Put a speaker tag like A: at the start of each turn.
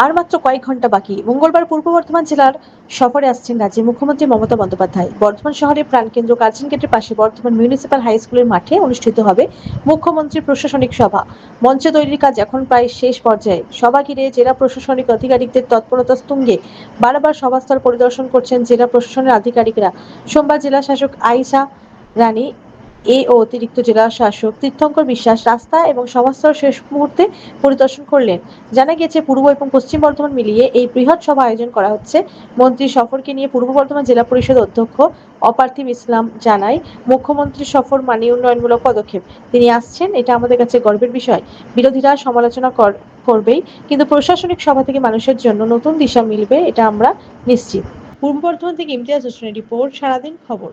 A: আর মাত্র কয়েক ঘন্টা বাকি। মঙ্গলবার পূর্ব বর্ধমান জেলার সফরে আসছেন রাজ্যের মুখ্যমন্ত্রী মমতা বন্দ্যোপাধ্যায়। বর্ধমান শহরের প্রাণকেন্দ্র কার্জন গেটের পাশে বর্ধমান মিউনিসিপ্যাল হাই স্কুলের মাঠে অনুষ্ঠিত হবে মুখ্যমন্ত্রীর প্রশাসনিক সভা। মঞ্চ তৈরির কাজ এখন প্রায় শেষ পর্যায়ে। সভা ঘিরে জেলা প্রশাসনিক আধিকারিকদের তৎপরতা তুঙ্গে। বারবার সভাস্থল পরিদর্শন করছেন জেলা প্রশাসনের আধিকারিকরা। সোমবার জেলা শাসক আয়েশা রানী ও অতিরিক্ত জেলা শাসক তীর্থঙ্কর বিশ্বাস রাস্তা এবং সভাস্থল শেষ মুহূর্তে পরিদর্শন করলেন। জানা গেছে, পূর্ব এবং পশ্চিম বর্ধমান মিলিয়ে এই বৃহৎ সভা আয়োজন করা হচ্ছে। মন্ত্রী সফরকে নিয়ে পূর্ব বর্ধমান জেলা পরিষদ অধ্যক্ষ অপার্থিব ইসলাম জানায়, মুখ্যমন্ত্রীর সফর মানে উন্নয়নমূলক পদক্ষেপ। তিনি আসছেন, এটা আমাদের কাছে গর্বের বিষয়। বিরোধীরা সমালোচনা করবেই, কিন্তু প্রশাসনিক সভা থেকে মানুষের জন্য নতুন দিশা মিলবে, এটা আমরা নিশ্চিত। পূর্ব বর্ধমান থেকে ইমতিয়াজ হোসেনের রিপোর্ট, সারাদিন খবর।